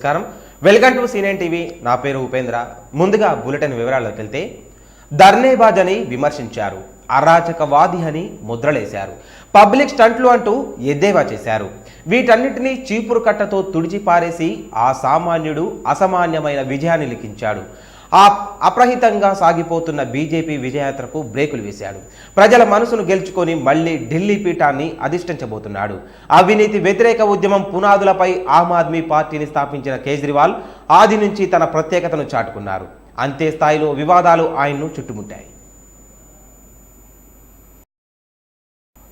నమస్కారం, welcome to senior TV. నా పేరు ఉపేంద్ర. ముందుగా బులెటిన్ వివరాల్లోకి వెళ్తే, ధర్నేబాజ్ అని విమర్శించారు, అరాచకవాది అని ముద్రలేశారు, పబ్లిక్ స్టంట్లు అంటూ ఎద్దేవా చేశారు. వీటన్నిటినీ చీపురు కట్టతో తుడిచి పారేసి ఆ సామాన్యుడు అసామాన్యమైన విజయాన్ని లిఖించాడు. అప్రహితంగా సాగిపోతున్న బీజేపీ విజయయాత్రకు బ్రేకులు వేశాడు. ప్రజల మనసును గెలుచుకొని మళ్లీ ఢిల్లీ పీఠాన్ని అధిష్ఠించబోతున్నాడు. అవినీతి వ్యతిరేక ఉద్యమం పునాదులపై ఆమ్ ఆద్మీ పార్టీని స్థాపించిన కేజ్రీవాల్ ఆది నుంచి తన ప్రత్యేకతను చాటుకున్నారు. అంతే స్థాయిలో వివాదాలు ఆయన్ను చుట్టుముట్టాయి.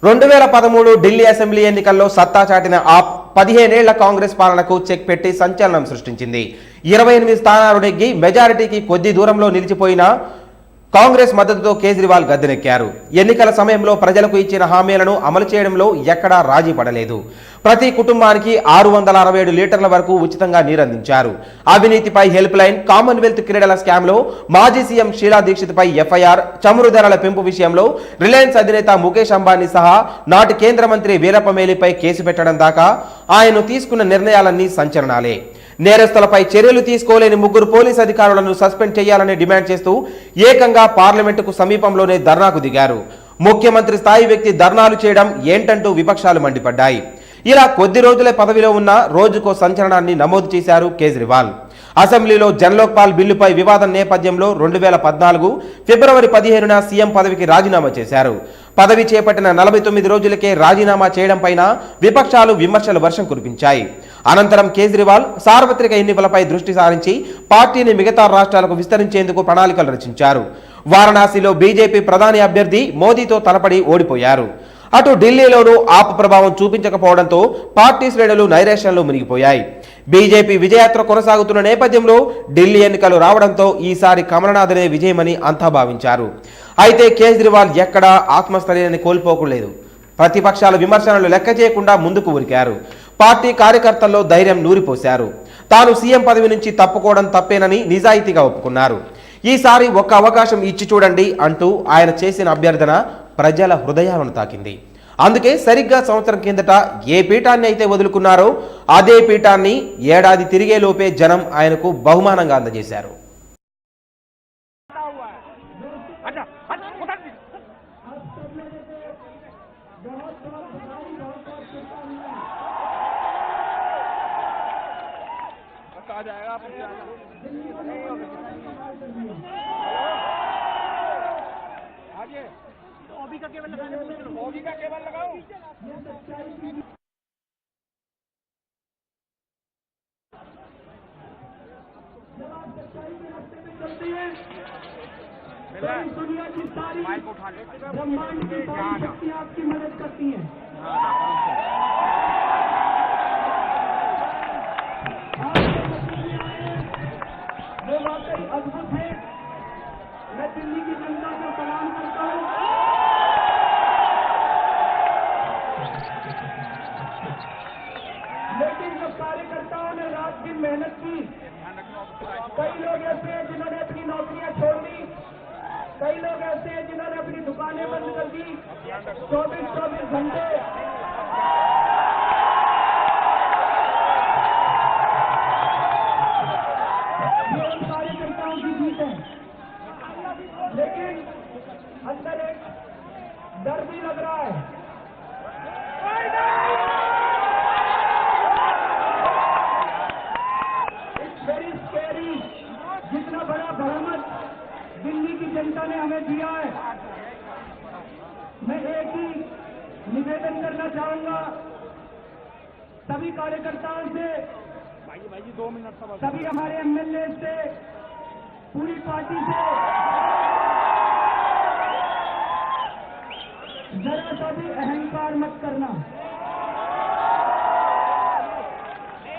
2013 ఢిల్లీ అసెంబ్లీ ఎన్నికల్లో సత్తా చాటిన ఆప్ 15 ఏళ్ల కాంగ్రెస్ పాలనకు చెక్ పెట్టి సంచలనం సృష్టించింది. 28 స్థానాలు నెగ్గి మెజారిటీకి కొద్ది దూరంలో నిలిచిపోయిన కాంగ్రెస్ మద్దతుతో కేజ్రీవాల్ గద్దెనెక్కారు. ఎన్నికల సమయంలో ప్రజలకు ఇచ్చిన హామీలను అమలు చేయడంలో ఎక్కడా రాజీ పడలేదు. ప్రతి కుటుంబానికి 667 లీటర్ల వరకు ఉచితంగా నీరందించారు. అవినీతిపై హెల్ప్ లైన్, కామన్వెల్త్ క్రీడల స్కామ్లో మాజీ సీఎం షీలా దీక్షిత్పై ఎఫ్ఐఆర్, చమురు ధరల పెంపు విషయంలో రిలయన్స్ అధినేత ముఖేష్ అంబానీ సహా నాటి కేంద్ర మంత్రి వీరప్ప మొయిలీపై కేసు పెట్టడం దాకా ఆయన తీసుకున్న నిర్ణయాలన్నీ సంచలనాలే. నేరస్తులపై చర్యలు తీసుకోలేని 3 పోలీస్ అధికారులను సస్పెండ్ చేయాలని డిమాండ్ చేస్తూ ఏకంగా పార్లమెంటుకు సమీపంలోనే ధర్నాకు దిగారు. ముఖ్యమంత్రి స్థాయి వ్యక్తి ధర్నాలు చేయడం ఏంటంటూ విపక్షాలు మండిపడ్డాయి. ఇలా కొద్ది రోజులే పదవిలో ఉన్న రోజుకో సంచలనాన్ని నమోదు చేశారు కేజ్రీవాల్. అసెంబ్లీలో జన్లోక్పాల్ బిల్లుపై వివాదం నేపథ్యంలో 2014 ఫిబ్రవరి 15న సీఎం పదవికి రాజీనామా చేశారు. పదవి చేపట్టిన 49 రోజులకే రాజీనామా చేయడం పైన విపక్షాలు విమర్శల వర్షం కురిపించాయి. అనంతరం కేజ్రీవాల్ సార్వత్రిక ఎన్నికలపై దృష్టి సారించి పార్టీని మిగతా రాష్ట్రాలకు విస్తరించేందుకు ప్రణాళికలు రచించారు. వారణాసిలో బీజేపీ ప్రధాని అభ్యర్థి మోదీతో తలపడి ఓడిపోయారు. అటు ఢిల్లీలోనూ ఆప్ ప్రభావం చూపించకపోవడంతో పార్టీ శ్రేణులు నైరాశ్యంలో మునిగిపోయాయి. బీజేపీ విజయయాత్ర కొనసాగుతున్న నేపథ్యంలో ఢిల్లీ ఎన్నికలు రావడంతో ఈసారి కమలనాథనే విజయమని అంతా భావించారు. అయితే కేజ్రీవాల్ ఎక్కడా ఆత్మస్థైర్యాన్ని కోల్పోకలేదు. ప్రతిపక్షాల విమర్శనలు లెక్క చేయకుండా ముందుకు ఉరికారు. పార్టీ కార్యకర్తల్లో ధైర్యం నూరిపోశారు. తాను సీఎం పదవి నుంచి తప్పుకోవడం తప్పేనని నిజాయితీగా ఒప్పుకున్నారు. ఈసారి ఒక్క అవకాశం ఇచ్చి చూడండి అంటూ ఆయన చేసిన అభ్యర్థన ప్రజల హృదయాలను తాకింది. అందుకే సరిగ్గా సంవత్సరం కిందట ఏ పీఠాన్ని అయితే వదులుకున్నారో అదే పీఠాన్ని ఏడాది తిరిగే లోపే జనం ఆయనకు బహుమానంగా అందజేశారు. का केबल लगाओ। दुनिया की सारी ब्रह्मांड की सारी शक्तियां आपकी मदद करती हैं। वो वाकई अद्भुत है। मैं दिल्ली की जनता को सलाम करता हूँ। लेकिन जब कार्यकर्ताओं ने रात दिन मेहनत की, कई लोग ऐसे हैं जिन्होंने अपनी नौकरियां छोड़ दी, कई लोग ऐसे हैं जिन्होंने अपनी दुकानें बंद कर दी, 24-24 घंटे ये उन कार्यकर्ताओं की जीत है। लेकिन अंदर एक डर भी लग रहा है। वेरी स्कैरी, जितना बड़ा बरामद दिल्ली की जनता ने हमें दिया है। मैं एक ही निवेदन करना चाहूंगा सभी कार्यकर्ताओं से, भाई 2 मिनट, सभी हमारे एमएलए से, पूरी पार्टी से, जरा सा भी अहंकार मत करना।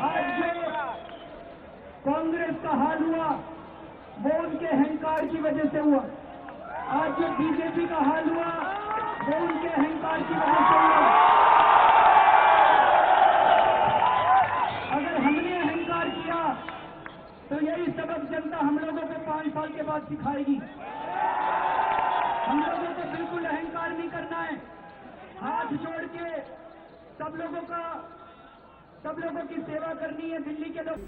आज जो कांग्रेस का हाल हुआ वो उनके अहंकार की वजह से हुआ। आज जो बीजेपी का हाल हुआ वो उनके अहंकार की वजह से हुआ। अगर हमने अहंकार किया तो यही सबक जनता हम लोगों को 5 साल के बाद सिखाएगी। हम लोगों को बिल्कुल अहंकार नहीं करना है। हाथ जोड़ के सब लोगों की सेवा करनी है। दिल्ली के लोग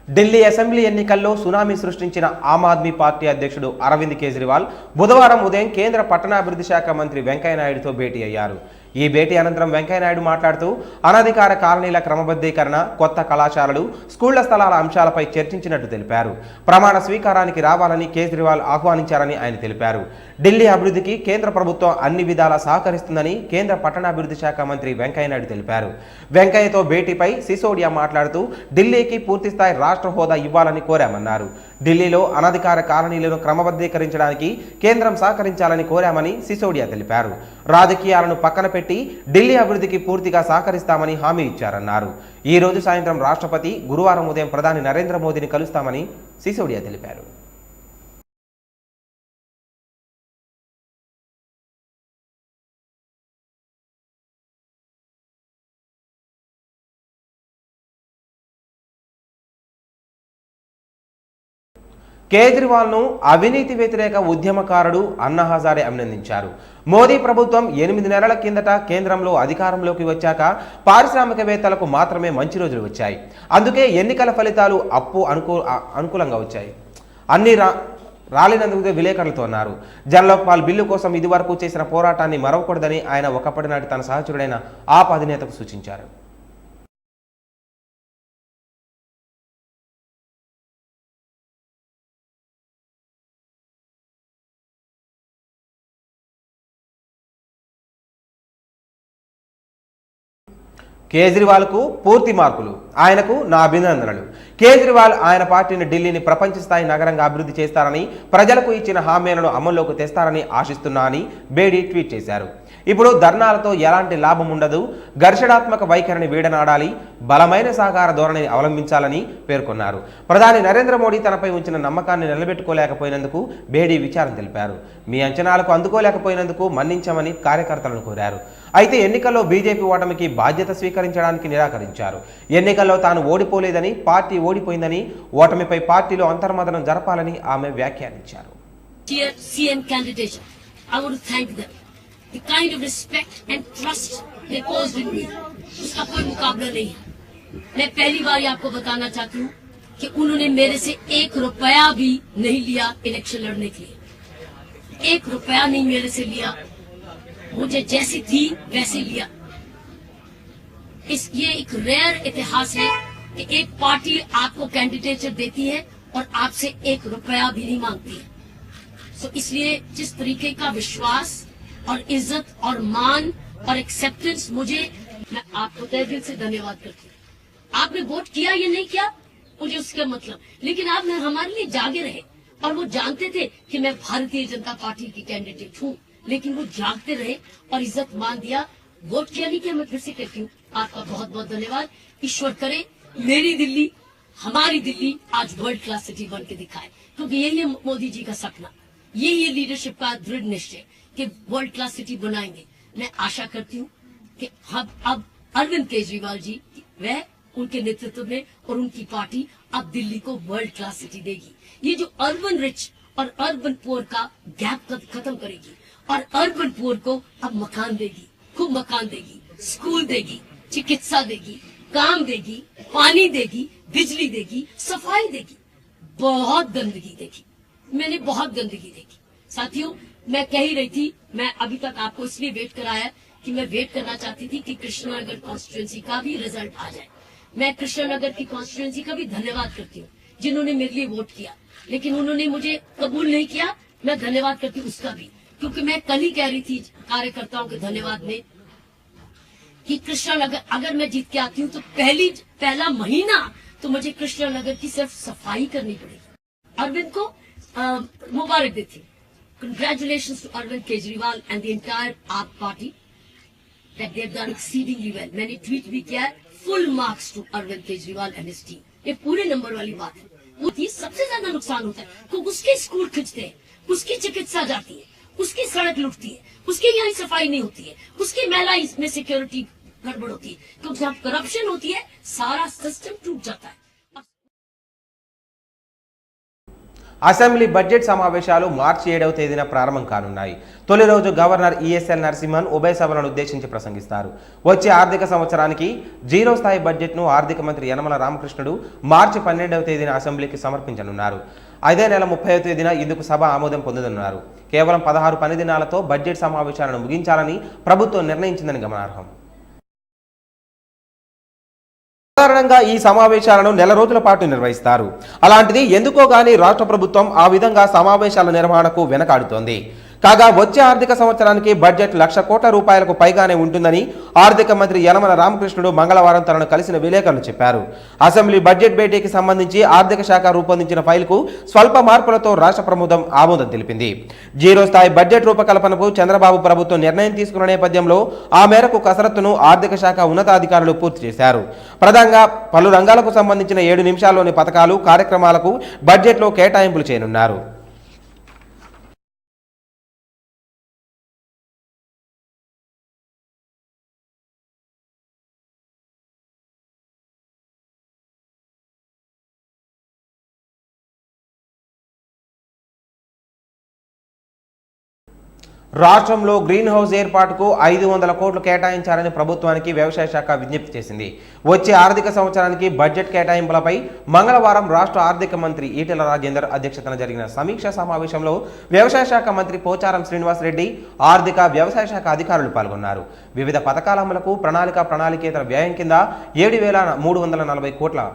ఢిల్లీ అసెంబ్లీ ఎన్నికల్లో సునామీ సృష్టించిన ఆమ్ ఆద్మీ పార్టీ అధ్యక్షుడు అరవింద్ కేజ్రీవాల్ బుధవారం ఉదయం కేంద్ర పట్టణాభివృద్ధి శాఖ మంత్రి వెంకయ్యనాయుడుతో భేటీ అయ్యారు. ఈ భేటీ అనంతరం వెంకయ్యనాయుడు మాట్లాడుతూ అనధికార కాలనీల క్రమబద్ధీకరణ, కొత్త కళాశాలలు, స్కూళ్ల స్థలాల అంశాలపై చర్చించినట్టు తెలిపారు. ప్రమాణ స్వీకారానికి రావాలని కేజ్రీవాల్ ఆహ్వానించారని ఆయన తెలిపారు. ఢిల్లీ అభివృద్ధికి కేంద్ర ప్రభుత్వం అన్ని విధాలా సహకరిస్తుందని కేంద్ర పట్టణాభివృద్ధి శాఖ మంత్రి వెంకయ్యనాయుడు తెలిపారు. వెంకయ్యతో భేటీపై సిసోడియా మాట్లాడుతూ ఢిల్లీకి పూర్తిస్థాయి రాష్ట్ర హోదా ఇవ్వాలని కోరామన్నారు. ఢిల్లీలో అనధికార కాలనీలను క్రమబద్ధీకరించడానికి కేంద్రం సహకరించాలని కోరామని సిసోడియా తెలిపారు. రాజకీయాలను పక్కన పెట్టి ఢిల్లీ అభివృద్ధికి పూర్తిగా సహకరిస్తామని హామీ ఇచ్చారన్నారు. ఈ రోజు సాయంత్రం రాష్ట్రపతి, గురువారం ఉదయం ప్రధాని నరేంద్ర మోదీని కలుస్తామని సిసోడియా తెలిపారు. కేజ్రీవాల్ను అవినీతి వ్యతిరేక ఉద్యమకారుడు అన్నా హజారే అభినందించారు. మోదీ ప్రభుత్వం 8 నెలల కిందట కేంద్రంలో అధికారంలోకి వచ్చాక పారిశ్రామికవేత్తలకు మాత్రమే మంచి రోజులు వచ్చాయి. అందుకే ఎన్నికల ఫలితాలు అనుకూలంగా వచ్చాయి. అన్ని రాలినందుకు విలేకరులతో అన్నారు. జన్లోక్పాల్ బిల్లు కోసం ఇదివరకు చేసిన పోరాటాన్ని మరవకూడదని ఆయన ఒకప్పటి నాటి తన సహచరుడైన ఆప్ అధినేతకు సూచించారు. కేజ్రీవాల్కు పూర్తి మార్కులు, ఆయనకు నా అభినందనలు. కేజ్రీవాల్ ఆయన పార్టీని ఢిల్లీని ప్రపంచ స్థాయి నగరంగా అభివృద్ధి చేస్తారని, ప్రజలకు ఇచ్చిన హామీలను అమల్లోకి తెస్తారని ఆశిస్తున్నా అని బేడీ ట్వీట్ చేశారు. ఇప్పుడు ధర్నాలతో ఎలాంటి లాభం ఉండదు, ఘర్షణాత్మక వైఖరిని వీడనాడాలి, బలమైన సహకార ధోరణిని అవలంబించాలని పేర్కొన్నారు. ప్రధాని నరేంద్ర మోడీ తనపై ఉంచిన నమ్మకాన్ని నిలబెట్టుకోలేకపోయినందుకు బేడీ విచారం తెలిపారు. మీ అంచనాలకు అందుకోలేకపోయినందుకు మన్నించమని కార్యకర్తలను కోరారు. అయితే ఎన్నికల్లో బీజేపీ ఓటమికి బాధ్యత స్వీకరించడానికి నిరాకరించారు. ఎన్నికల్లో తాను ఓడిపోలేదని, పార్టీ ఓడిపోయిందని, ఓటమిపై పార్టీలో అంతర్మదనం జరపాలని ఆమె వ్యాఖ్యానించారు. The kind of respect and trust they posed in me, उसका कोई मुकाबला नहीं है. मैं पहली बार आपको बताना चाहती हूँ कि उन्होंने मेरे से 1 रुपया भी नहीं लिया इलेक्शन लड़ने के लिए. 1 रुपया नहीं मेरे से लिया, मुझे जैसी थी वैसे लिया. ये एक रेयर इतिहास है कि एक पार्टी आपको कैंडिडेचर देती है और आपसे 1 रुपया भी नहीं मांगती है. सो इसलिए जिस तरीके का विश्वास और इज्जत और मान और एक्सेप्टेंस मुझे, मैं आपको तहे दिल से धन्यवाद करती हूँ. आपने वोट किया या नहीं किया मुझे उसका मतलब, लेकिन आप हमारे लिए जागे रहे और वो जानते थे कि मैं भारतीय जनता पार्टी की कैंडिडेट हूँ, लेकिन वो जागते रहे और इज्जत मान दिया. वोट किया नहीं किया मैं फिर से कहती हूँ आपका बहुत बहुत धन्यवाद. ईश्वर करे मेरी दिल्ली, हमारी दिल्ली आज वर्ल्ड क्लास सिटी बन के दिखाए, क्योंकि यही है मोदी जी का सपना, यही है लीडरशिप का दृढ़ निश्चय कि वर्ल्ड क्लास सिटी बनाएंगे. मैं आशा करती हूँ कि अब अरविंद केजरीवाल जी वह उनके नेतृत्व में और उनकी पार्टी अब दिल्ली को वर्ल्ड क्लास सिटी देगी. ये जो अर्बन रिच और अर्बन पुअर का गैप खत्म करेगी और अर्बन पुअर को अब मकान देगी, खूब मकान देगी, स्कूल देगी, चिकित्सा देगी, काम देगी, पानी देगी, बिजली देगी, सफाई देगी. बहुत गंदगी देखी मैंने, बहुत गंदगी देखी. साथियों मैं कह ही रही थी, मैं अभी तक आपको इसलिए वेट कराया कि मैं वेट करना चाहती थी कि कृष्णनगर कॉन्स्टिट्यूएंसी का भी रिजल्ट आ जाए. मैं कृष्णनगर की कॉन्स्टिट्यूएंसी का भी धन्यवाद करती हूँ जिन्होंने मेरे लिए वोट किया, लेकिन उन्होंने मुझे कबूल नहीं किया. मैं धन्यवाद करती हूँ उसका भी, क्योंकि मैं कल ही कह रही थी कार्यकर्ताओं के धन्यवाद में कि कृष्णनगर अगर मैं जीत के आती हूँ तो पहला महीना तो मुझे कृष्णनगर की सिर्फ सफाई करनी पड़ेगी. अरविंद को मुबारक देती हूँ. Congratulations to Arvind Kejriwal and the entire AAP party that they have done exceedingly well. मैंने ट्वीट भी किया है, full marks to Arvind Kejriwal and his team. ये पूरे नंबर वाली बात है. वो सबसे ज्यादा नुकसान होता है तो उसके स्कूल खिंचते हैं, उसकी चिकित्सा जाती है, उसकी सड़क लुटती है, उसके यहाँ सफाई नहीं होती है, उसकी महिला इसमें सिक्योरिटी गड़बड़ होती है, क्योंकि जहाँ करप्शन होती है सारा सिस्टम टूट जाता है. అసెంబ్లీ బడ్జెట్ సమావేశాలు మార్చి 7వ తేదీన ప్రారంభం కానున్నాయి. తొలి రోజు గవర్నర్ ఈఎస్ఎల్ నరసింహన్ ఉభయ సభలను ఉద్దేశించి ప్రసంగిస్తారు. వచ్చే ఆర్థిక సంవత్సరానికి జీరో స్థాయి బడ్జెట్ను ఆర్థిక మంత్రి యనమల రామకృష్ణుడు మార్చి 12వ తేదీన అసెంబ్లీకి సమర్పించనున్నారు. అదే నెల 30వ తేదీన ఇందుకు సభ ఆమోదం పొందనున్నారు. కేవలం 16 పని దినాలతో బడ్జెట్ సమావేశాలను ముగించాలని ప్రభుత్వం నిర్ణయించిందని గమనార్హం. సాధారణంగా ఈ సమావేశాలను నెల రోజుల పాటు నిర్వహిస్తారు. అలాంటిది ఎందుకో గానీ రాష్ట్ర ప్రభుత్వం ఆ విధంగా సమావేశాల నిర్వహణకు వెనకాడుతోంది. కాగా వచ్చే ఆర్థిక సంవత్సరానికి బడ్జెట్ 1,00,000 కోట్ల రూపాయలకు పైగానే ఉంటుందని ఆర్థిక మంత్రి యనమల రామకృష్ణుడు మంగళవారం తనను కలిసిన విలేకరులు చెప్పారు. అసెంబ్లీ బడ్జెట్ భేటీకి సంబంధించి ఆర్థిక శాఖ రూపొందించిన ఫైల్కు స్వల్ప మార్పులతో రాష్ట్ర ప్రభుత్వం ఆమోదం తెలిపింది. జీరో స్థాయి బడ్జెట్ రూపకల్పనకు చంద్రబాబు ప్రభుత్వం నిర్ణయం తీసుకున్న నేపథ్యంలో ఆ మేరకు కసరత్తును ఆర్థిక శాఖ ఉన్నతాధికారులు పూర్తి చేశారు. ప్రధానంగా పలు రంగాలకు సంబంధించిన 7 నిమిషాల్లోని పథకాలు, కార్యక్రమాలకు బడ్జెట్లో కేటాయింపులు చేయనున్నారు. రాష్ట్రంలో గ్రీన్ హౌస్ ఏర్పాటుకు 500 కోట్లు కేటాయించాలని ప్రభుత్వానికి వ్యవసాయ శాఖ విజ్ఞప్తి చేసింది. వచ్చే ఆర్థిక సంవత్సరానికి బడ్జెట్ కేటాయింపులపై మంగళవారం రాష్ట్ర ఆర్థిక మంత్రి ఈటెల రాజేందర్ అధ్యక్షతన జరిగిన సమీక్షా సమావేశంలో వ్యవసాయ శాఖ మంత్రి పోచారం శ్రీనివాస్ రెడ్డి, ఆర్థిక వ్యవసాయ శాఖ అధికారులు పాల్గొన్నారు. వివిధ పథకాల అమలుకు ప్రణాళికేతర వ్యయం కింద 7,340 కోట్ల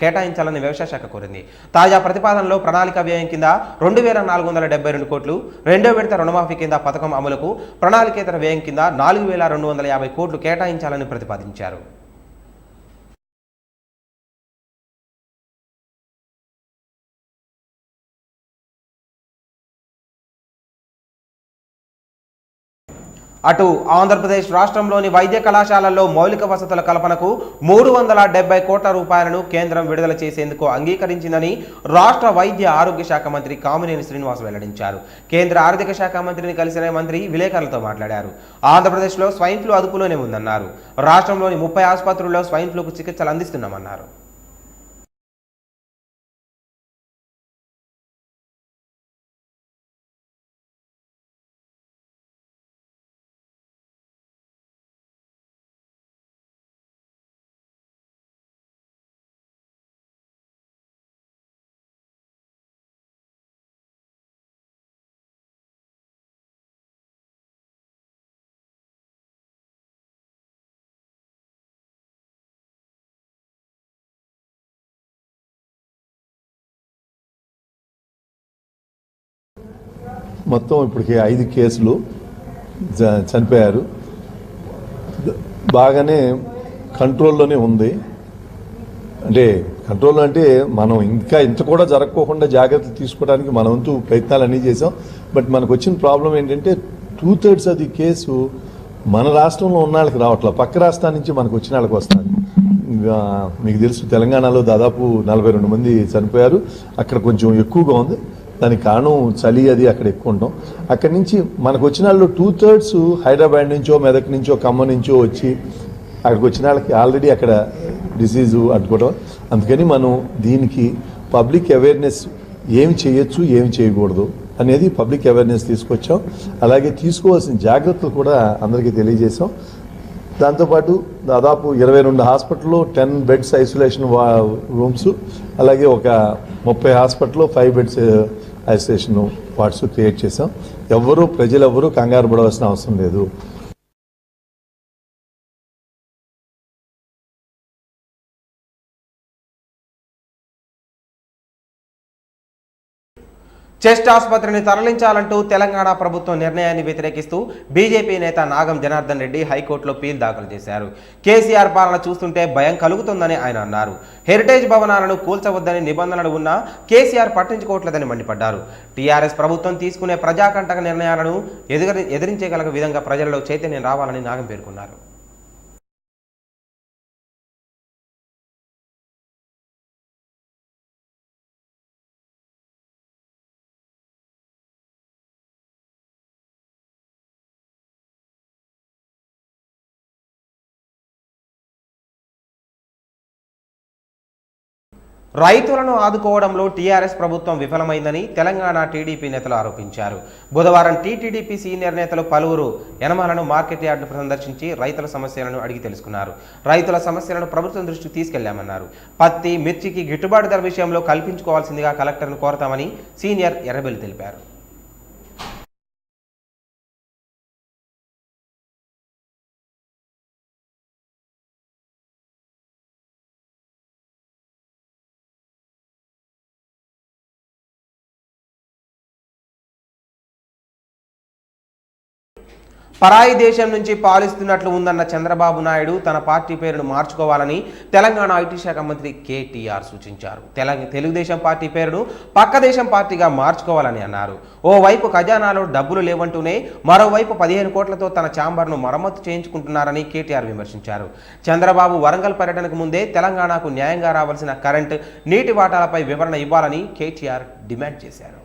కేటాయించాలని వ్యవసాయ శాఖ కోరింది. తాజా ప్రతిపాదనలో ప్రణాళిక వ్యయం కింద 2,472 కోట్లు, రెండో విడత రుణమాఫీ కింద పథకం అమలుకు ప్రణాళికేతర వ్యయం కింద 4,250 కోట్లు కేటాయించాలని ప్రతిపాదించారు. అటు ఆంధ్రప్రదేశ్ రాష్ట్రంలోని వైద్య కళాశాలల్లో మౌలిక వసతుల కల్పనకు 370 కోట్ల రూపాయలను కేంద్రం విడుదల చేసేందుకు అంగీకరించిందని రాష్ట్ర వైద్య ఆరోగ్య శాఖ మంత్రి కామినేని శ్రీనివాస్ వెల్లడించారు. కేంద్ర ఆర్థిక శాఖ మంత్రిని కలిసిన మంత్రి విలేకరులతో మాట్లాడారు. ఆంధ్రప్రదేశ్లో స్వైన్ ఫ్లూ అదుపులోనే ఉందన్నారు. రాష్ట్రంలోని 30 ఆసుపత్రుల్లో స్వైన్ ఫ్లూకు చికిత్సలు అందిస్తున్నామన్నారు. మొత్తం ఇప్పటికి 5 కేసులు చనిపోయారు. బాగానే కంట్రోల్లోనే ఉంది. అంటే కంట్రోల్ అంటే మనం ఇంకా ఇంత కూడా జరగకోకుండా జాగ్రత్తలు తీసుకోవడానికి మన వంతు ప్రయత్నాలు అన్నీ చేసాం. బట్ మనకు వచ్చిన ప్రాబ్లం ఏంటంటే 2/3 అది కేసు మన రాష్ట్రంలో ఉన్న వాళ్ళకి రావట్లేదు, పక్క రాష్ట్రాల నుంచి మనకు వచ్చిన వాళ్ళకి వస్తుంది. మీకు తెలుసు తెలంగాణలో దాదాపు 42 మంది చనిపోయారు. అక్కడ కొంచెం ఎక్కువగా ఉంది. దానికి కారణం చలి, అది అక్కడ ఎక్కువ ఉంటాం. అక్కడి నుంచి మనకు వచ్చిన వాళ్ళు 2/3 హైదరాబాద్ నుంచో, మెదక్ నుంచో, ఖమ్మం నుంచో వచ్చి అక్కడికి వచ్చిన వాళ్ళకి ఆల్రెడీ అక్కడ డిసీజు అంటుకోవడం. అందుకని మనం దీనికి పబ్లిక్ అవేర్నెస్ ఏమి చేయొచ్చు, ఏమి చేయకూడదు అనేది పబ్లిక్ అవేర్నెస్ తీసుకొచ్చాం. అలాగే తీసుకోవాల్సిన జాగ్రత్తలు కూడా అందరికీ తెలియజేసాం. దాంతోపాటు దాదాపు 22 హాస్పిటల్లో 10 బెడ్స్ ఐసోలేషన్ రూమ్స్, అలాగే ఒక 30 హాస్పిటల్లో 5 బెడ్స్ ఐసోలేషన్ వార్డ్స్ క్రియేట్ చేసాం. ప్రజలెవ్వరూ కంగారు పడవలసిన అవసరం లేదు. చెస్ట్ ఆసుపత్రిని తరలించాలంటూ తెలంగాణ ప్రభుత్వం నిర్ణయాన్ని వ్యతిరేకిస్తూ బీజేపీ నేత నాగం జనార్దన్ రెడ్డి హైకోర్టులో పీల్ దాఖలు చేశారు. కేసీఆర్ పాలన చూస్తుంటే భయం కలుగుతుందని ఆయన అన్నారు. హెరిటేజ్ భవనాలను కూల్చవద్దని నిబంధనలు ఉన్నా కేసీఆర్ పట్టించుకోవట్లేదని మండిపడ్డారు. టీఆర్ఎస్ ప్రభుత్వం తీసుకునే ప్రజాకంటక నిర్ణయాలను ఎదిరించగల విధంగా ప్రజల్లో చైతన్యం రావాలని నాగం పేర్కొన్నారు. రైతులను ఆదుకోవడంలో టీఆర్ఎస్ ప్రభుత్వం విఫలమైందని తెలంగాణ టీడీపీ నేతలు ఆరోపించారు. బుధవారం టీటీడీపీ సీనియర్ నేతలు పలువురు యనమలను మార్కెట్ యార్డును సందర్శించి రైతుల సమస్యలను అడిగి తెలుసుకున్నారు. రైతుల సమస్యలను ప్రభుత్వం దృష్టికి తీసుకెళ్లామన్నారు. పత్తి, మిర్చికి గిట్టుబాటు ధర విషయంలో కల్పించుకోవాల్సిందిగా కలెక్టర్ను కోరతామని సీనియర్ ఎర్రబెల్లి తెలిపారు. పరాయి దేశం నుంచి పాలిస్తున్నట్లు ఉందన్న చంద్రబాబు నాయుడు తన పార్టీ పేరును మార్చుకోవాలని తెలంగాణ ఐటీ శాఖ మంత్రి కేటీఆర్ సూచించారు. తెలుగుదేశం పార్టీ పేరును పక్క దేశం పార్టీగా మార్చుకోవాలని అన్నారు. ఓవైపు ఖజానాలో డబ్బులు లేవంటూనే మరోవైపు 15 కోట్లతో తన ఛాంబర్ను మరమ్మతు చేయించుకుంటున్నారని కేటీఆర్ విమర్శించారు. చంద్రబాబు వరంగల్ పర్యటనకు ముందే తెలంగాణకు న్యాయంగా రావాల్సిన కరెంటు, నీటి వాటాలపై వివరణ ఇవ్వాలని కేటీఆర్ డిమాండ్ చేశారు.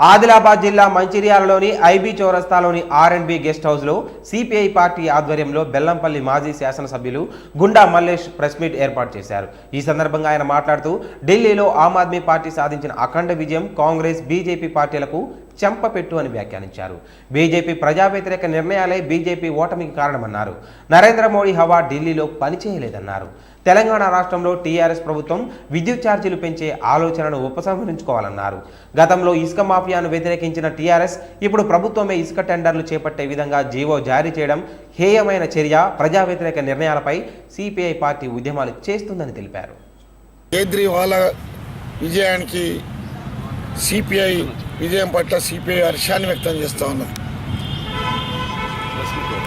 ఆదిలాబాద్ జిల్లా మంచిర్యాలలోని ఐబీ చౌరస్తాలోని R&B గెస్ట్ హౌస్లో సిపిఐ పార్టీ ఆధ్వర్యంలో బెల్లంపల్లి మాజీ శాసనసభ్యులు గుండా మల్లేష్ ప్రెస్ మీట్ ఏర్పాటు చేశారు. ఈ సందర్భంగా ఆయన మాట్లాడుతూ ఢిల్లీలో ఆమ్ ఆద్మీ పార్టీ సాధించిన అఖండ విజయం కాంగ్రెస్, బీజేపీ పార్టీలకు చెంపపెట్టు అని వ్యాఖ్యానించారు. బీజేపీ ప్రజా వ్యతిరేక నిర్ణయాలే బీజేపీ ఓటమికి కారణమన్నారు. నరేంద్ర మోడీ హవా ఢిల్లీలో పనిచేయలేదన్నారు. తెలంగాణ రాష్ట్రంలో టీఆర్ఎస్ ప్రభుత్వం విద్యుత్ ఛార్జీలు పెంచే ఆలోచనను ఉపసంహరించుకోవాలన్నారు. గతంలో ఇసుక మాఫియాను వ్యతిరేకించిన టీఆర్ఎస్ ఇప్పుడు ప్రభుత్వమే ఇసుక టెండర్లు చేపట్టే విధంగా జీవో జారీ చేయడం హేయమైన చర్య. ప్రజా వ్యతిరేక నిర్ణయాలపై సిపిఐ పార్టీ ఉద్యమాలు చేస్తుందని తెలిపారు. కేజ్రీవాల్ విజయానికి సిపిఐ విజయం పట్ల సిపిఐ హర్షాన్ని వ్యక్తం చేస్తూ ఉన్నాం.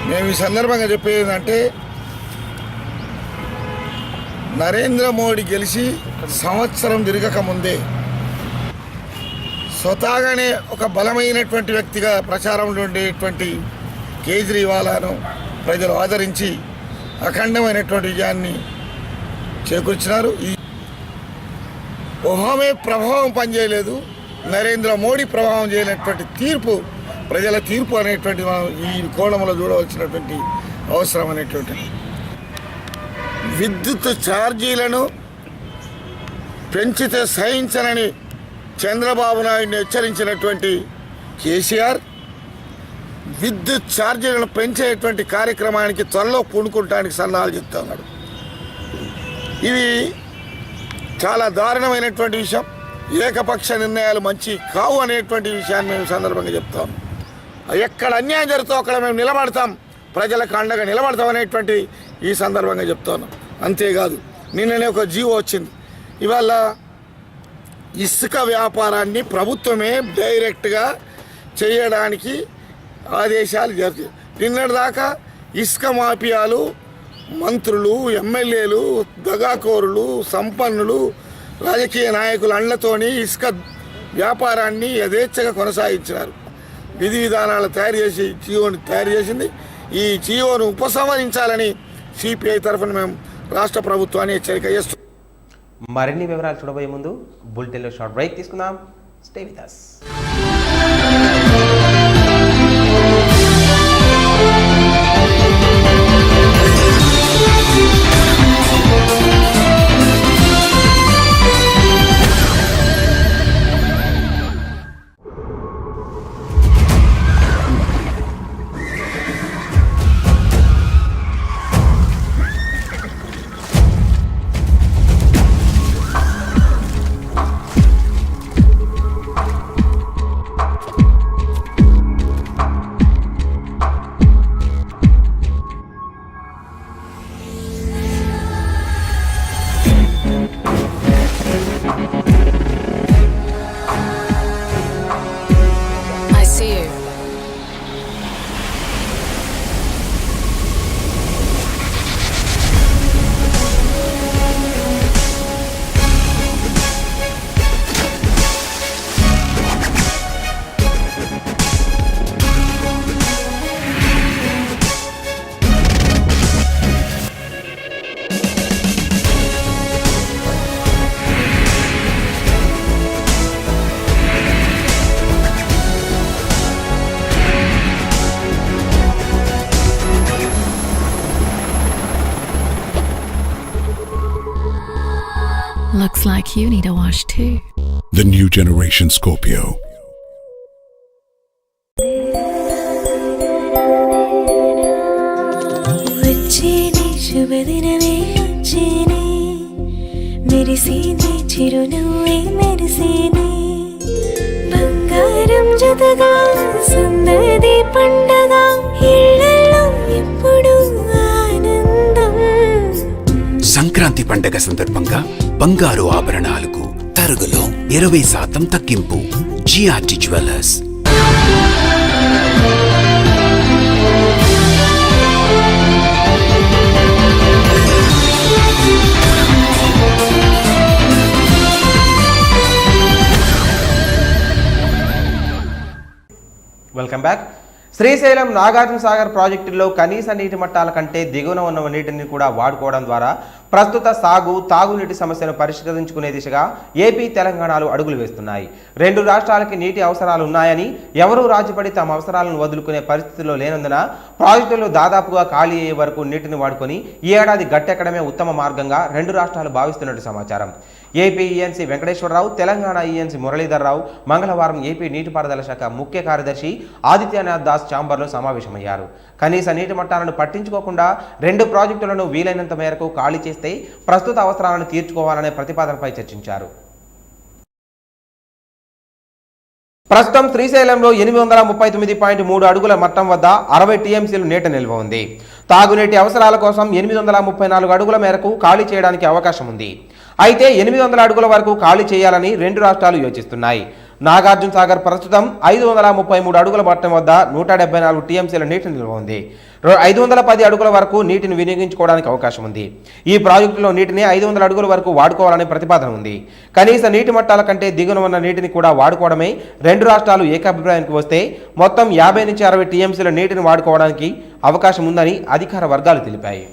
మేము ఈ సందర్భంగా చెప్పేది ఏంటంటే, నరేంద్ర మోడీ గెలిచి సంవత్సరం తిరగక ముందే స్వతహాగానే ఒక బలమైనటువంటి వ్యక్తిగా ప్రచారంలో ఉండేటువంటి కేజ్రీవాల్ను ప్రజలు ఆదరించి అఖండమైనటువంటి విజయాన్ని చేకూర్చినారు. ఈ ఒహామే ప్రభావం పనిచేయలేదు, నరేంద్ర మోడీ ప్రభావం చేయనటువంటి తీర్పు, ప్రజల తీర్పు అనేటువంటి మనం ఈ కోణంలో చూడవలసినటువంటి అవసరం అనేటువంటిది. విద్యుత్ ఛార్జీలను పెంచితే సహించనని చంద్రబాబు నాయుడిని హెచ్చరించినటువంటి కేసీఆర్ విద్యుత్ ఛార్జీలను పెంచేటువంటి కార్యక్రమానికి త్వరలో పూనుకుంటానికి సన్నాహాలు చెప్తా ఉన్నాడు. ఇవి చాలా దారుణమైనటువంటి విషయం. ఏకపక్ష నిర్ణయాలు మంచి కావు అనేటువంటి విషయాన్ని మేము సందర్భంగా చెప్తాం. ఎక్కడ అన్యాయం జరుగుతుందో అక్కడ మేము నిలబడతాం, ప్రజలకు అండగా నిలబడతాం అనేటువంటి ఈ సందర్భంగా చెప్తాను. అంతేకాదు, నిన్ననే ఒక జీవో వచ్చింది. ఇవాళ ఇసుక వ్యాపారాన్ని ప్రభుత్వమే డైరెక్ట్గా చేయడానికి ఆదేశాలు జరిగాయి. నిన్నటిదాకా ఇసుక మాఫియాలు, మంత్రులు, ఎమ్మెల్యేలు, దగాకోరులు, సంపన్నులు, రాజకీయ నాయకుల అండ్లతోని ఇసుక వ్యాపారాన్ని యథేచ్ఛగా కొనసాగించినారు. విధి విధానాలు తయారు చేసి జీవోని తయారు చేసింది. ఈ జీవోను ఉపసంహరించాలని సిపిఐ తరఫున మేము రాష్ట్ర ప్రభుత్వాన్ని హెచ్చరిక చేస్తున్నాం. మరిన్ని వివరాలు చూడబోయే ముందు బులెటిన్లో షార్ట్ బ్రేక్ తీసుకుందాం. Stay with us. Looks like you need a wash too. The new generation Scorpio. వచ్చేనే శుభదినమే వచ్చేనే మెరిసేనే చిరునవ్వే మెరిసేనే బంగారం జతగా సందడి పండగ ఇళ్ళల్లో ఎప్పుడు ఆనందం. సంక్రాంతి పండగ సందర్భంగా బంగారు ఆభరణాలకు తరుగులో 20% తగ్గింపు. GRT jewellers. Welcome back. Srisailam Nagarjuna Sagar ప్రాజెక్టుల్లో కనీస నీటి మట్టాల కంటే దిగువన ఉన్న నీటిని కూడా వాడుకోవడం ద్వారా ప్రస్తుత సాగు తాగునీటి సమస్యను పరిష్కరించుకునే దిశగా ఏపీ తెలంగాణలు అడుగులు వేస్తున్నాయి. రెండు రాష్ట్రాలకి నీటి అవసరాలు ఉన్నాయని ఎవరూ రాజీపడి తమ అవసరాలను వదులుకునే పరిస్థితుల్లో లేనందున ప్రాజెక్టులు దాదాపుగా ఖాళీ అయ్యే వరకు నీటిని వాడుకొని ఈ ఏడాది గట్టెక్కడమే ఉత్తమ మార్గంగా రెండు రాష్ట్రాలు భావిస్తున్నట్టు సమాచారం. AP ENC Venkateswara Rao, Telangana ENC Muralidhar Rao మంగళవారం ఏపీ నీటిపారుదల శాఖ ముఖ్య కార్యదర్శి ఆదిత్యనాథ్ దాస్ ఛాంబర్లో సమావేశమయ్యారు. కనీస నీటి మట్టాలను పట్టించుకోకుండా రెండు ప్రాజెక్టులను వీలైనంత మేరకు ఖాళీ చేస్తే ప్రస్తుత అవసరాలను తీర్చుకోవాలనే ప్రతిపాదనపై చర్చించారు. ప్రస్తుతం శ్రీశైలంలో 839.3 అడుగుల మట్టం వద్ద 60 టీఎంసీలు నీటి నిల్వ ఉంది. తాగునీటి అవసరాల కోసం 834 అడుగుల మేరకు ఖాళీ చేయడానికి అవకాశం ఉంది. అయితే 800 అడుగుల వరకు ఖాళీ చేయాలని రెండు రాష్ట్రాలు యోచిస్తున్నాయి. నాగార్జున సాగర్ ప్రస్తుతం 533 అడుగుల మట్టం వద్ద 174 టీఎంసీల నీటి నిల్వ ఉంది. 510 అడుగుల వరకు నీటిని వినియోగించుకోవడానికి అవకాశం ఉంది. ఈ ప్రాజెక్టులో నీటిని 500 అడుగుల వరకు వాడుకోవాలనే ప్రతిపాదన ఉంది. కనీస నీటి మట్టాల కంటే దిగున ఉన్న నీటిని కూడా వాడుకోవడమే రెండు రాష్ట్రాలు ఏకాభిప్రాయానికి వస్తే మొత్తం 50 నుంచి 60 టీఎంసీల నీటిని వాడుకోవడానికి అవకాశం ఉందని అధికార వర్గాలు తెలిపాయి.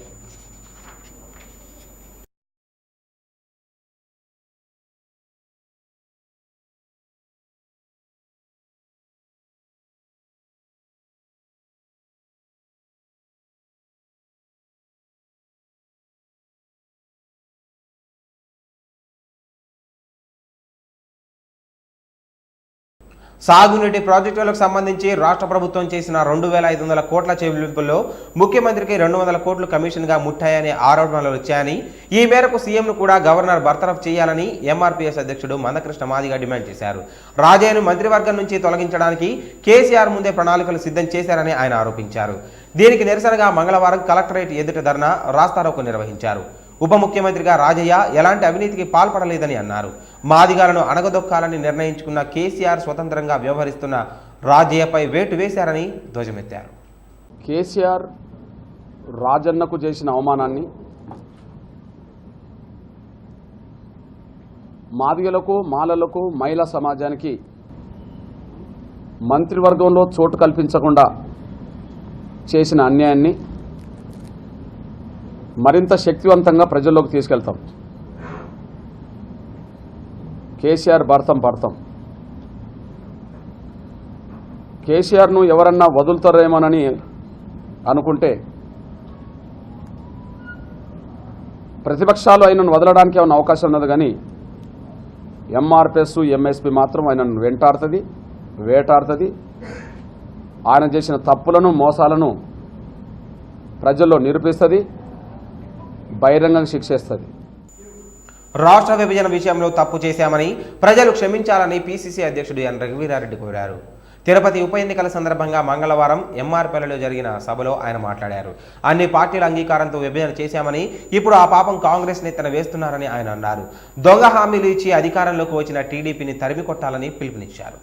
సాగునీటి ప్రాజెక్టులకు సంబంధించి రాష్ట్ర ప్రభుత్వం చేసిన 2,500 కోట్ల చెల్లింపుల్లో ముఖ్యమంత్రికి 200 కోట్లు కమిషన్గా ముట్టాయనే ఆరోపణలు వచ్చాయని, ఈ మేరకు సీఎంను కూడా గవర్నర్ బర్తరఫ్ చేయాలని ఎంఆర్పీఎస్ అధ్యక్షుడు మందకృష్ణ మాదిగ డిమాండ్ చేశారు. రాజయ్యను మంత్రివర్గం నుంచి తొలగించడానికి కేసీఆర్ ముందే ప్రణాళికలు సిద్ధం చేశారని ఆయన ఆరోపించారు. దీనికి నిరసనగా మంగళవారం కలెక్టరేట్ ఎదుట ధర్నా రాస్తారోకో నిర్వహించారు. ఉప ముఖ్యమంత్రిగా రాజయ్య ఎలాంటి అవినీతికి పాల్పడలేదని అన్నారు. మాదిగాలను అణగదొక్కాలని నిర్ణయించుకున్న కేసీఆర్ స్వతంత్రంగా వ్యవహరిస్తున్న రాజయ్యపై వేటు వేశారని ధ్వజమెత్తారు. కేసీఆర్ రాజన్నకు చేసిన అవమానాన్ని మాదిగలకు, మాలలకు, మహిళా సమాజానికి మంత్రివర్గంలో చోటు కల్పించకుండా చేసిన అన్యాయాన్ని మరింత శక్తివంతంగా ప్రజల్లోకి తీసుకెళ్తాం. కేసీఆర్ భర్తం కేసీఆర్ను ఎవరన్నా వదులుతారేమోనని అనుకుంటే ప్రతిపక్షాలు ఆయనను వదలడానికి ఏమైనా అవకాశం ఉన్నది, కానీ ఎంఆర్పిఎస్, ఎంఎస్పీ మాత్రం ఆయనను వేటాడుతుంది. ఆయన చేసిన తప్పులను, మోసాలను ప్రజల్లో నిరూపిస్తుంది, బహిరంగంగా శిక్షిస్తుంది. రాష్ట్ర విభజన విషయంలో తప్పు చేశామని ప్రజలు క్షమించాలని పీసీసీ అధ్యక్షుడు ఎన్ రఘువీరారెడ్డి కోరారు. తిరుపతి ఉప ఎన్నికల సందర్భంగా మంగళవారం ఎంఆర్పల్లిలో జరిగిన సభలో ఆయన మాట్లాడారు. అన్ని పార్టీల అంగీకారంతో విభజన చేశామని, ఇప్పుడు ఆ పాపం కాంగ్రెస్ నెత్తన వేస్తున్నారని ఆయన అన్నారు. దొంగ హామీలు ఇచ్చి అధికారంలోకి వచ్చిన టీడీపీని తరిమి కొట్టాలని పిలుపునిచ్చారు.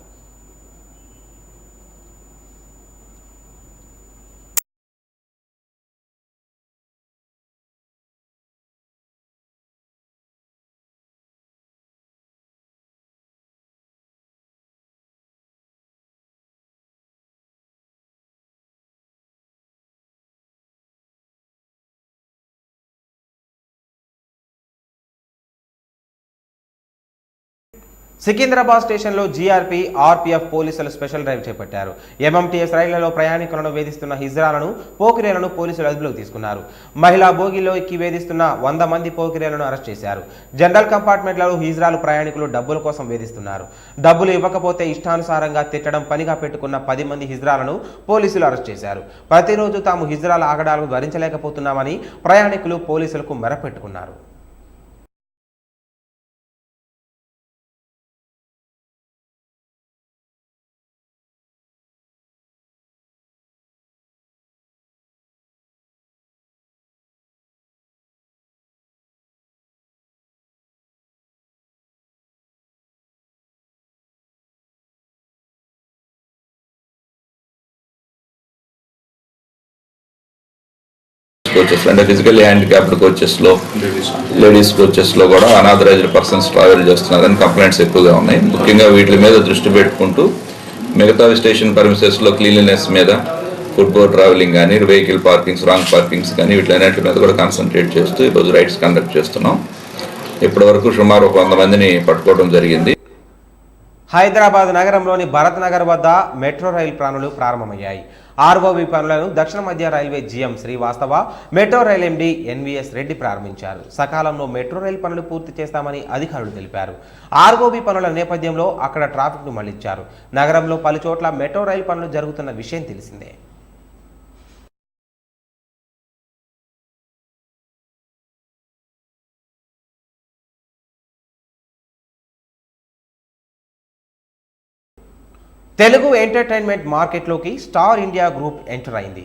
సికింద్రాబాద్ స్టేషన్లో జీఆర్పీ ఆర్పీఎఫ్ పోలీసులు స్పెషల్ డ్రైవ్ చేపట్టారు. ఎంఎంటీఎస్ రైళ్లలో ప్రయాణికులను వేధిస్తున్న హిజ్రాలను పోకిరేలను పోలీసులు అదుపులోకి తీసుకున్నారు. మహిళా బోగిలో ఎక్కి వేధిస్తున్న 100 మంది పోకిరేలను అరెస్ట్ చేశారు. జనరల్ కంపార్ట్మెంట్లలో హిజ్రాలు ప్రయాణికులు డబ్బుల కోసం వేధిస్తున్నారు. డబ్బులు ఇవ్వకపోతే ఇష్టానుసారంగా తిట్టడం పనిగా పెట్టుకున్న 10 మంది హిజ్రాలను పోలీసులు అరెస్ట్ చేశారు. ప్రతిరోజు తాము హిజ్రాల ఆగడాలను భరించలేకపోతున్నామని ప్రయాణికులు పోలీసులకు మెరపెట్టుకున్నారు. కోచెస్ అంటే ఫిజికల్లీ హ్యాండిక్యాప్డ్ కోచెస్లో లేడీస్ కోచెస్లో కూడా అనాథరైజ్డ్ పర్సన్స్ ట్రావెల్ చేస్తున్నారని కంప్లైంట్స్ ఎక్కువగా ఉన్నాయి. ముఖ్యంగా వీటి మీద దృష్టి పెట్టుకుంటూ మిగతా స్టేషన్ పర్మిసెస్లో క్లీన్లీనెస్ మీద, ఫుట్బాల్ ట్రావెలింగ్ కానీ, వెహికల్ పార్కింగ్స్, రాంగ్ పార్కింగ్స్ కానీ వీటిలన్నిటి మీద కూడా కాన్సన్ట్రేట్ చేస్తూ ఈరోజు రైడ్స్ కండక్ట్ చేస్తున్నాం. ఇప్పటివరకు సుమారు 100 మందిని పట్టుకోవడం జరిగింది. హైదరాబాద్ నగరంలోని భరత్ నగర్ వద్ద మెట్రో రైలు పనులు ప్రారంభమయ్యాయి. ఆర్ఓబి పనులను దక్షిణ మధ్య railway GM Srivastava, metro rail MD NVS Reddy ప్రారంభించారు. సకాలంలో మెట్రో రైలు పనులు పూర్తి చేస్తామని అధికారులు తెలిపారు. ఆర్ఓబి పనుల నేపథ్యంలో అక్కడ ట్రాఫిక్ను మళ్లించారు. నగరంలో పలు చోట్ల మెట్రో రైలు పనులు జరుగుతున్న విషయం తెలిసిందే. తెలుగు ఎంటర్టైన్మెంట్ మార్కెట్లోకి స్టార్ ఇండియా గ్రూప్ ఎంటర్ అయింది.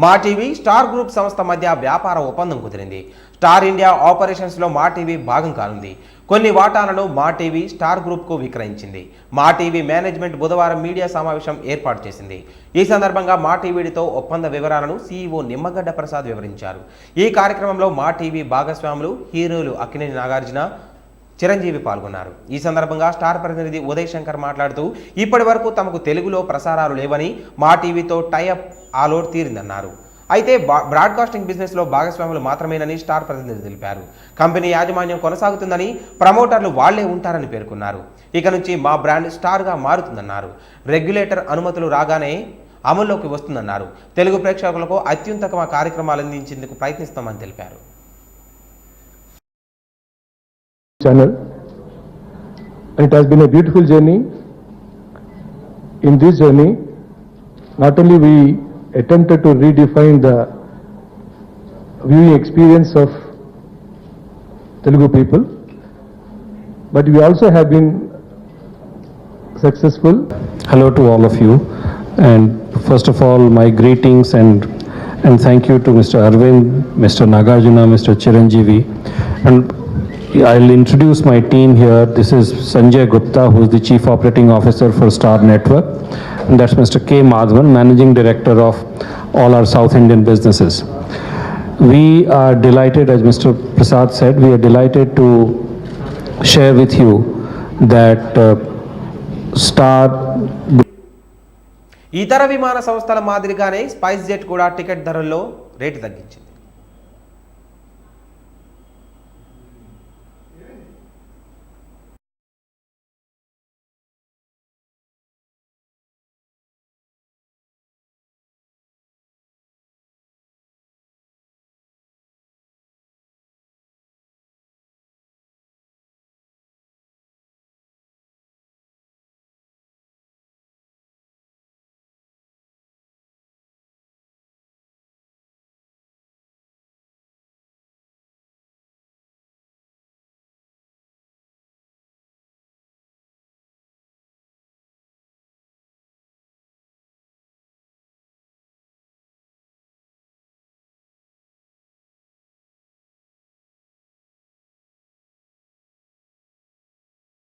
మా టీవీ స్టార్ గ్రూప్ సంస్థ మధ్య వ్యాపార ఒప్పందం కుదిరింది. స్టార్ ఇండియా ఆపరేషన్స్లో మా టీవీ భాగం కానుంది. కొన్ని వాటాలను మా టీవీ స్టార్ గ్రూప్కు విక్రయించింది. మా టీవీ మేనేజ్మెంట్ బుధవారం మీడియా సమావేశం ఏర్పాటు చేసింది. ఈ సందర్భంగా మా టీవీతో ఒప్పంద వివరాలను సీఈఓ నిమ్మగడ్డ ప్రసాద్ వివరించారు. ఈ కార్యక్రమంలో మా టీవీ భాగస్వాములు హీరోలు అక్కినేని నాగార్జున, చిరంజీవి పాల్గొన్నారు. ఈ సందర్భంగా స్టార్ ప్రతినిధి ఉదయ్ శంకర్ మాట్లాడుతూ ఇప్పటి వరకు తమకు తెలుగులో ప్రసారాలు లేవని, మా టీవీతో టైఅప్ ఆ లోడ్ తీరిందన్నారు. అయితే బ్రాడ్కాస్టింగ్ బిజినెస్లో భాగస్వాములు మాత్రమేనని స్టార్ ప్రతినిధి తెలిపారు. కంపెనీ యాజమాన్యం కొనసాగుతుందని, ప్రమోటర్లు వాళ్లే ఉంటారని పేర్కొన్నారు. ఇక నుంచి మా బ్రాండ్ స్టార్గా మారుతుందన్నారు. రెగ్యులేటర్ అనుమతులు రాగానే అమల్లోకి వస్తుందన్నారు. తెలుగు ప్రేక్షకులకు అత్యుత్తమ కార్యక్రమాలు అందించేందుకు ప్రయత్నిస్తామని తెలిపారు. channel. It has been a beautiful journey. In this journey, not only we attempted to redefine the viewing experience of Telugu people, but we also have been successful. Hello to all of you, and first of all my greetings and thank you to Mr. Arvind, Mr. Nagarjuna, Mr. Chiranjeevi, and I'll introduce my team here. This is Sanjay Gupta, who is the Chief Operating Officer for Star Network, and that's Mr. K. Madhavan, Managing Director of all our South Indian businesses. We are delighted, as Mr. Prasad said, we are delighted to share with you that Star ఇతర విమాన సంస్థల మాదిరిగానే spice jet కూడా ticket ధరల్లో rate తగ్గించింది.